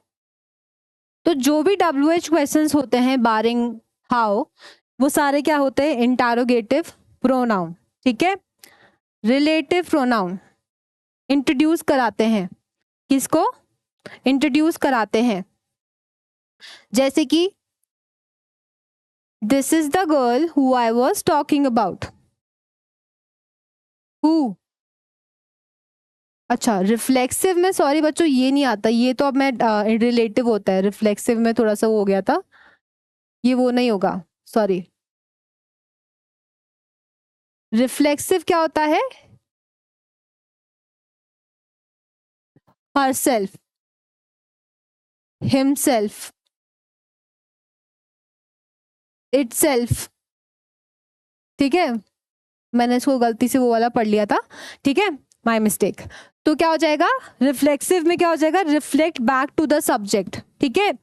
तो जो भी WH क्वेश्चंस होते हैं बारिंग हाउ, वो सारे क्या होते हैं, इंटरोगेटिव प्रोनाउन, ठीक है। रिलेटिव प्रोनाउन इंट्रोड्यूस कराते हैं, किसको इंट्रोड्यूस कराते हैं, जैसे कि this is the girl who I was talking about, who. अच्छा रिफ्लेक्सिव में सॉरी बच्चों ये नहीं आता, ये तो अब मैं रिलेटिव होता है, रिफ्लेक्सिव में थोड़ा सा वो हो गया था, ये वो नहीं होगा, सॉरी। रिफ्लेक्सिव क्या होता है, herself, himself, itself, ठीक है। मैंने इसको गलती से वो वाला पढ़ लिया था, ठीक है, माय मिस्टेक। तो क्या हो जाएगा, रिफ्लेक्सिव में क्या हो जाएगा, reflect back to the subject, ठीक है।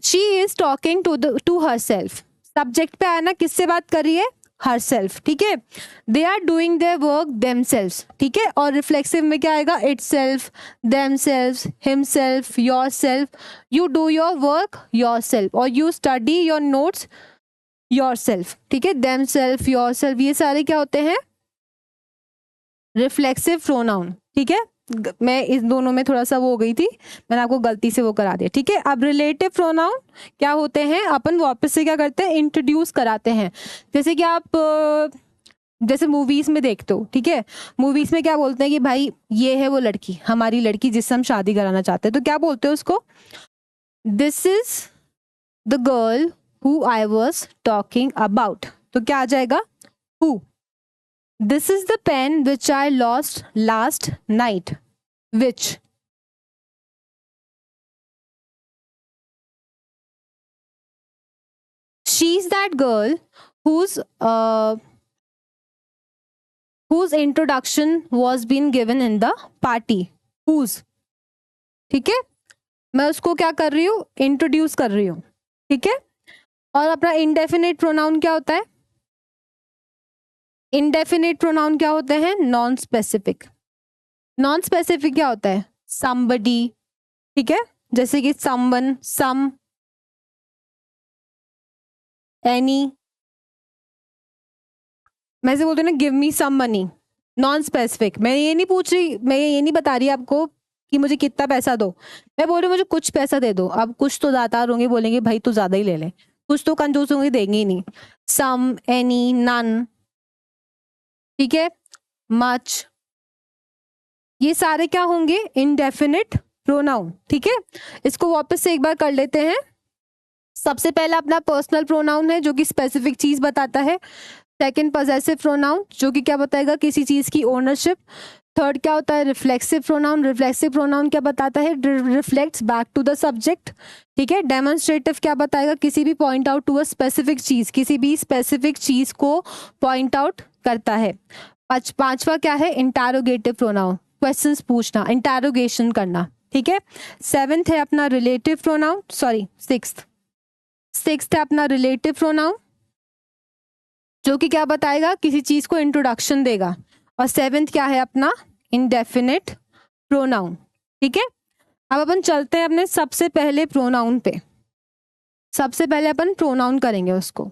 She is talking to her self, subject पे आया ना, किससे बात कर रही है, हर सेल्फ, ठीक है। They are doing their work themselves, ठीक है। और रिफ्लेक्सिव में क्या आएगा, itself, themselves, himself, yourself, you do your work yourself, और you study your notes yourself, ठीक है। देम सेल्फ, योर सेल्फ, ये सारे क्या होते हैं, रिफ्लेक्सिव प्रोनाउन, ठीक है। मैं इस दोनों में थोड़ा सा वो हो गई थी, मैंने आपको गलती से वो करा दिया, ठीक है। अब रिलेटिव प्रोनाउन क्या होते हैं, अपन वापस से क्या करते हैं, इंट्रोड्यूस कराते हैं। जैसे कि आप जैसे मूवीज में देखते हो, ठीक है, मूवीज में क्या बोलते हैं कि भाई ये है वो लड़की, हमारी लड़की जिससे हम शादी कराना चाहते हैं, तो क्या बोलते हैं उसको, this is the girl who I was talking about, तो क्या आ जाएगा, who. This is the pen which I lost last night, which. She is that girl whose whose introduction was being given in the party, whose, ठीक है। मैं उसको क्या कर रही हूँ, इंट्रोड्यूस कर रही हूँ, ठीक है। और अपना इंडेफिनिट प्रोनाउन क्या होता है, इंडेफिनिट प्रोनाउन क्या होते हैं, नॉन स्पेसिफिक। नॉन स्पेसिफिक क्या होता है, somebody, ठीक है, जैसे कि someone, some, any। मैं से बोलती हूँ ना, give me some money, non specific. मैं ये नहीं पूछ रही, मैं ये नहीं बता रही आपको कि मुझे कितना पैसा दो, मैं बोल रही हूँ मुझे कुछ पैसा दे दो। अब कुछ तो दातार होंगे, बोलेंगे भाई तू ज्यादा ही ले ले, कुछ तो कंजूस होंगे, देंगे ही नहीं। सम, एनी, नन, ठीक है, मच, ये सारे क्या होंगे, इनडेफिनिट प्रोनाउन, ठीक है। इसको वापस से एक बार कर लेते हैं। सबसे पहला अपना पर्सनल प्रोनाउन है जो कि स्पेसिफिक चीज बताता है। सेकंड पजेसिव प्रोनाउन जो कि क्या बताएगा, किसी चीज की ओनरशिप। थर्ड क्या होता है, रिफ्लेक्सिव प्रोनाउन। रिफ्लेक्सिव प्रोनाउन क्या बताता है, reflects back to the subject, ठीक है। डेमोन्स्ट्रेटिव क्या बताएगा, किसी भी point out to a specific चीज, किसी भी स्पेसिफिक चीज को पॉइंट आउट करता है। पांचवा क्या है, इंटरोगेटिव प्रोनाउन, क्वेश्चंस पूछना, इंटरोगेशन करना, ठीक है। सेवेंथ है अपना रिलेटिव प्रोनाउन, सॉरी सिक्स्थ है अपना रिलेटिव प्रोनाउन जो कि क्या बताएगा, किसी चीज को इंट्रोडक्शन देगा। और सेवेंथ क्या है अपना, इंडेफिनिट प्रोनाउन, ठीक है। अब अपन चलते हैं अपने सबसे पहले प्रोनाउन पे। सबसे पहले अपन प्रोनाउन करेंगे उसको।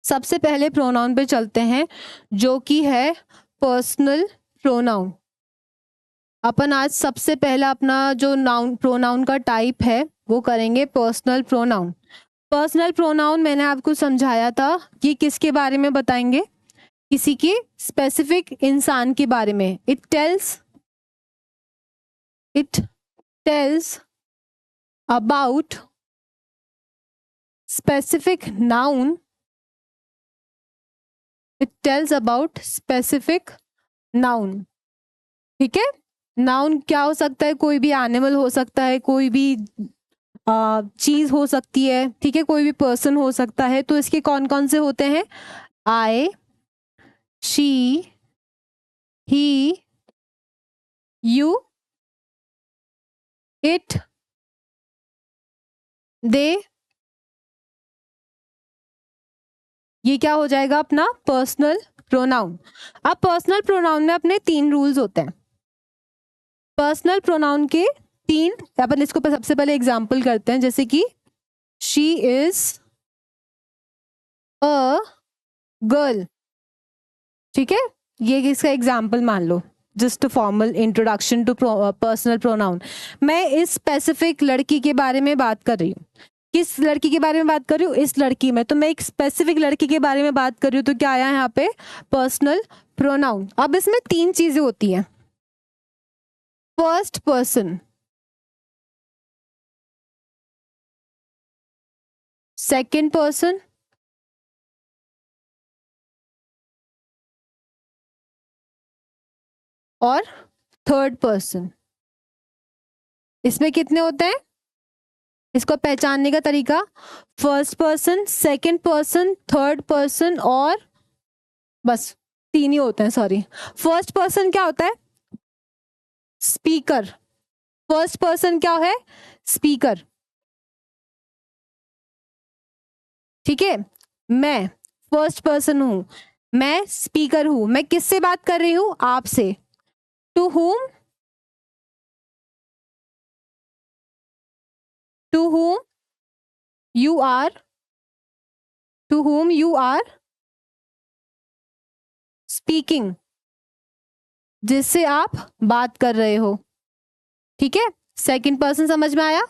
सबसे पहले प्रोनाउन पे चलते हैं जो कि है पर्सनल प्रोनाउन। अपन आज सबसे पहला अपना जो नाउन प्रोनाउन का टाइप है वो करेंगे पर्सनल प्रोनाउन। पर्सनल प्रोनाउन मैंने आपको समझाया था कि किसके बारे में बताएंगे, किसी के स्पेसिफिक इंसान के बारे में। It tells about specific noun, it tells about specific noun. ठीक है, नाउन क्या हो सकता है, कोई भी एनिमल हो सकता है, कोई भी चीज हो सकती है, ठीक है, कोई भी पर्सन हो सकता है. तो इसके कौन कौन से होते हैं? आई, शी, ही, यू, इट, दे. ये क्या हो जाएगा अपना पर्सनल प्रोनाउन. अब पर्सनल प्रोनाउन में अपने 3 रूल्स होते हैं. पर्सनल प्रोनाउन के 3, अपन इसको सबसे पहले एग्जांपल करते हैं. जैसे कि शी इज अ गर्ल. ठीक है, ये इसका एग्जांपल मान लो. Just formal introduction to personal pronoun. मैं इस स्पेसिफिक लड़की के बारे में बात कर रही हूँ. किस लड़की के बारे में बात कर रही हूँ? इस लड़की में. तो मैं एक स्पेसिफिक लड़की के बारे में बात कर रही हूँ, तो क्या आया यहाँ पे? Personal pronoun. अब इसमें 3 चीजें होती हैं. फर्स्ट पर्सन, सेकंड पर्सन और थर्ड पर्सन. इसमें कितने होते हैं? इसको पहचानने का तरीका, first person, second person, third person और बस 3 ही होते हैं. सॉरी, फर्स्ट पर्सन क्या होता है? स्पीकर. फर्स्ट पर्सन क्या है? स्पीकर. ठीक है, मैं फर्स्ट पर्सन हूं, मैं स्पीकर हूं. मैं किससे बात कर रही हूं? आपसे. To whom? To whom you are, to whom you are speaking, जिससे आप बात कर रहे हो. ठीक है, सेकंड पर्सन समझ में आया.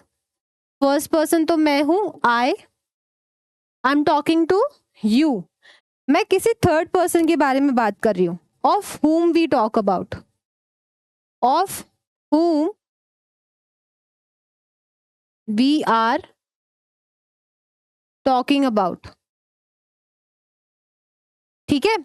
फर्स्ट पर्सन तो मैं हूं, I am talking to you. मैं किसी थर्ड पर्सन के बारे में बात कर रही हूं. Of whom we talk about, of whom we are talking about. ठीक है,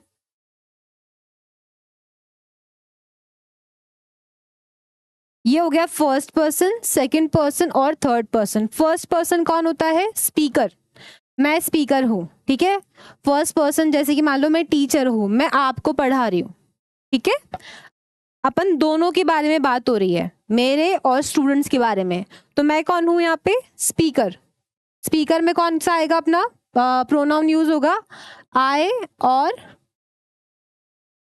ये हो गया फर्स्ट पर्सन, सेकंड पर्सन और थर्ड पर्सन. फर्स्ट पर्सन कौन होता है? स्पीकर. मैं स्पीकर हूं. ठीक है, फर्स्ट पर्सन जैसे कि मान लो मैं टीचर हूं, मैं आपको पढ़ा रही हूं. ठीक है, अपन दोनों के बारे में बात हो रही है, मेरे और स्टूडेंट्स के बारे में. तो मैं कौन हूं यहाँ पे? स्पीकर. स्पीकर में कौन सा आएगा अपना प्रोनाउन यूज होगा? आई और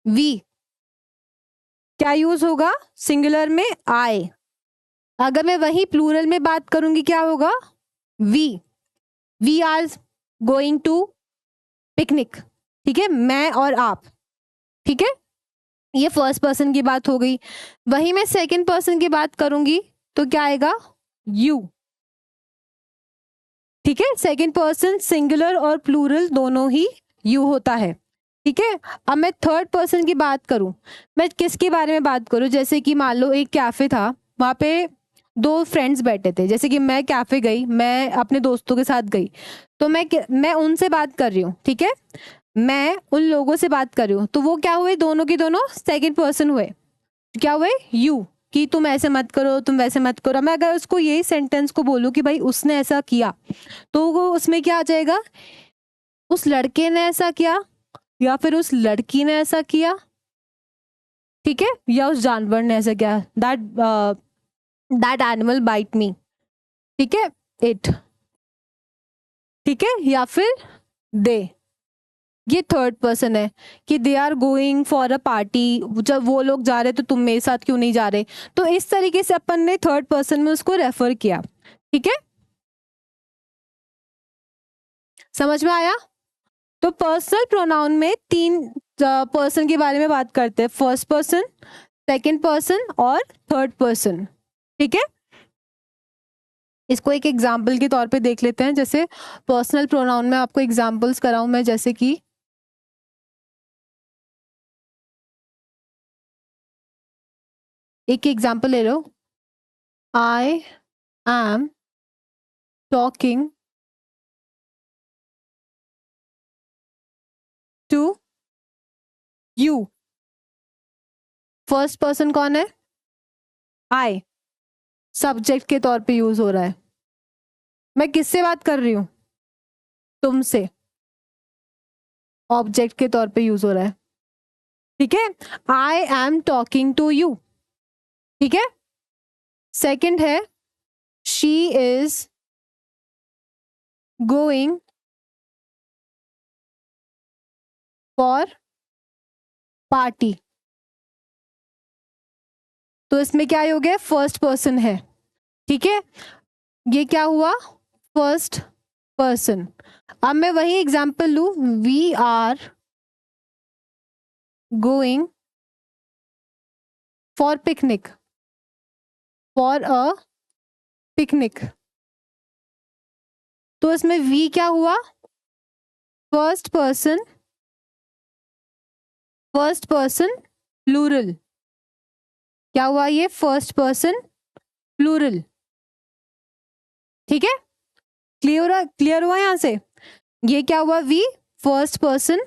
वी. क्या यूज होगा? सिंगुलर में आई. अगर मैं वही प्लूरल में बात करूंगी क्या होगा? We. We are going to picnic. ठीक है, मैं और आप. ठीक है, ये फर्स्ट पर्सन की बात हो गई. वही मैं सेकंड पर्सन की बात करूंगी तो क्या आएगा? यू. ठीक है, सेकंड पर्सन सिंगुलर और प्लूरल दोनों ही यू होता है. ठीक है, अब मैं थर्ड पर्सन की बात करूं, मैं किसके बारे में बात करूं? जैसे कि मान लो एक कैफे था, वहां पे 2 फ्रेंड्स बैठे थे. जैसे कि मैं कैफे गई, मैं अपने दोस्तों के साथ गई, तो मैं उनसे बात कर रही हूँ. ठीक है, मैं उन लोगों से बात कर रही हूँ, तो वो क्या हुए? दोनों के दोनों सेकंड पर्सन हुए. क्या हुए? यू. कि तुम ऐसे मत करो, तुम वैसे मत करो. मैं अगर उसको यही सेंटेंस को बोलूं कि भाई उसने ऐसा किया, तो वो उसमें क्या आ जाएगा? उस लड़के ने ऐसा किया, या फिर उस लड़की ने ऐसा किया. ठीक है, या उस जानवर ने ऐसा किया. That animal bite me. ठीक है, इट. ठीक है, या फिर दे. ये थर्ड पर्सन है कि they are going for a party. जब वो लोग जा रहे तो तुम मेरे साथ क्यों नहीं जा रहे? तो इस तरीके से अपन ने थर्ड पर्सन में उसको रेफर किया. ठीक है, समझ में आया? तो पर्सनल प्रोनाउन में 3 पर्सन के बारे में बात करते हैं. फर्स्ट पर्सन, सेकंड पर्सन और थर्ड पर्सन. ठीक है, इसको एक एग्जाम्पल के तौर पे देख लेते हैं. जैसे पर्सनल प्रोनाउन में आपको एग्जाम्पल्स कराऊं मैं, जैसे कि एक एग्जाम्पल ले लो. I am talking to you. First person कौन है? आई, सब्जेक्ट के तौर पे यूज हो रहा है। मैं किससे बात कर रही हूं? तुमसे, ऑब्जेक्ट के तौर पे यूज हो रहा है। ठीक है, I am talking to you. ठीक है, सेकंड है she is going for party. तो इसमें क्या हो गया? फर्स्ट पर्सन है। ठीक है, ये क्या हुआ? First person. अब मैं वही एग्जाम्पल लू, we are going for picnic, for a picnic. तो इसमें वी क्या हुआ? First person, first person plural. क्या हुआ ये? First person plural. ठीक है, क्लियर हुआ यहां से? ये क्या हुआ? We, first person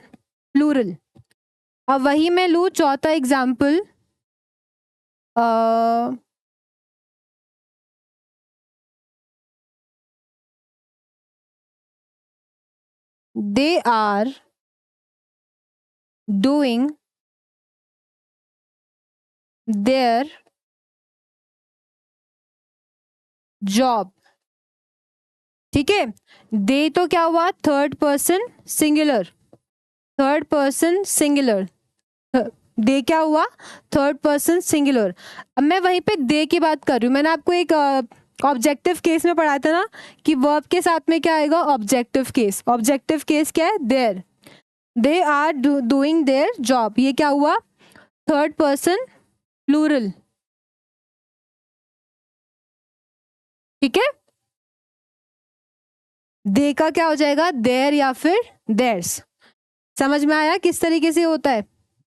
plural. अब वही मैं लू चौथा example, they are doing their job। ठीक है, दे तो क्या हुआ? Third person singular, third person singular. They क्या हुआ? Third person singular. अब मैं वहीं पे दे की बात कर रही हूँ। मैंने आपको एक ऑब्जेक्टिव केस में पढ़ाया था ना कि वर्ब के साथ में क्या आएगा? Objective case. ऑब्जेक्टिव केस क्या है? Their, they are doing their job. ये क्या हुआ? Third person plural. ठीक है, दे का क्या हो जाएगा? देयर या फिर देयर्स। समझ में आया किस तरीके से होता है?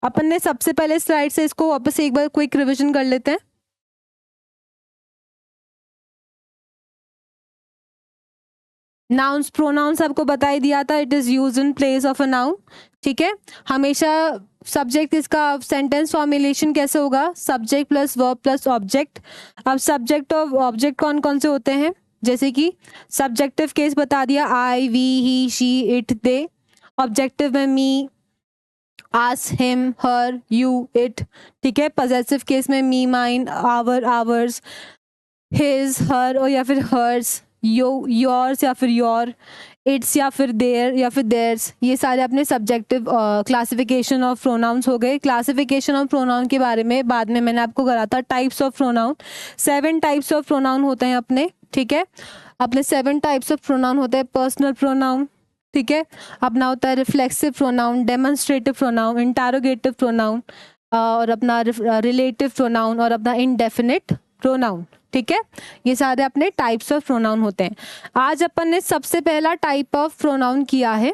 अपन ने सबसे पहले स्लाइड से इसको वापस एक बार क्विक रिवीजन कर लेते हैं। नाउन्स प्रोनाउंस आपको बता ही दिया था, it is use in place of a noun. ठीक है, हमेशा सब्जेक्ट, इसका सेंटेंस फॉर्मुलेशन कैसे होगा? Subject plus verb plus object. अब सब्जेक्ट और ऑब्जेक्ट कौन कौन से होते हैं? जैसे कि सब्जेक्टिव केस बता दिया, I, we, he, she, it, they. Objective में me, us, him, her, you, it. ठीक है, पॉजेसिव केस में me, mine, our, ours, his, her और या फिर हर्स, योर्स या फिर योर, इट्स या फिर देयर या फिर देयर्स। ये सारे अपने सब्जेक्टिव क्लासिफिकेशन ऑफ प्रोनाउंस हो गए। क्लासिफिकेशन ऑफ प्रोनाउन के बारे में बाद में मैंने आपको करा था। Types of pronoun, 7 types of pronoun होते हैं अपने। ठीक है, अपने 7 टाइप्स ऑफ प्रोनाउन होते हैं। पर्सनल प्रोनाउन, ठीक है, अपना होता है reflexive pronoun, demonstrative pronoun, interrogative pronoun और अपना रिलेटिव प्रोनाउन और अपना इनडेफिनिट प्रोनाउन। ठीक है, ये सारे अपने टाइप्स ऑफ प्रोनाउन होते हैं। आज अपन ने सबसे पहला टाइप ऑफ प्रोनाउन किया है।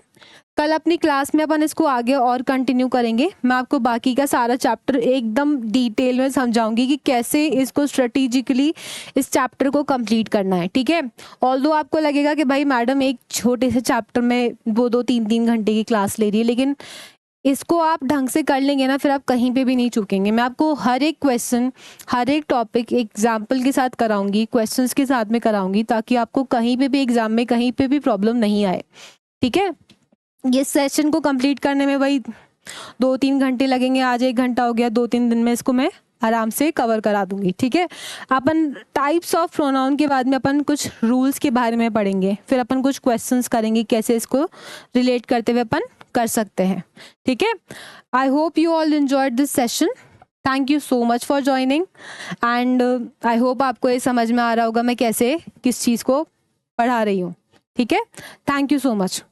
कल अपनी क्लास में अपन इसको आगे और कंटिन्यू करेंगे। मैं आपको बाकी का सारा चैप्टर एकदम डिटेल में समझाऊंगी कि कैसे इसको स्ट्रेटेजिकली इस चैप्टर को कंप्लीट करना है। ठीक है, ऑल्दो आपको लगेगा कि भाई मैडम एक छोटे से चैप्टर में 2-3 घंटे की क्लास ले रही है, लेकिन इसको आप ढंग से कर लेंगे ना, फिर आप कहीं पे भी नहीं चूकेंगे। मैं आपको हर एक क्वेश्चन, हर एक टॉपिक एग्जाम्पल के साथ कराऊंगी, क्वेश्चंस के साथ में कराऊंगी, ताकि आपको कहीं पे भी एग्जाम में कहीं पे भी प्रॉब्लम नहीं आए। ठीक है, ये सेशन को कंप्लीट करने में वही 2-3 घंटे लगेंगे। आज 1 घंटा हो गया, 2-3 दिन में इसको मैं आराम से कवर करा दूंगी। ठीक है, अपन टाइप्स ऑफ प्रोनाउन के बाद में अपन कुछ रूल्स के बारे में पढ़ेंगे, फिर अपन कुछ क्वेश्चंस करेंगे कैसे इसको रिलेट करते हुए अपन कर सकते हैं। ठीक है, I hope you all enjoyed this session. Thank you so much for joining and I hope आपको ये समझ में आ रहा होगा मैं कैसे किस चीज़ को पढ़ा रही हूँ। ठीक है, थैंक यू सो मच।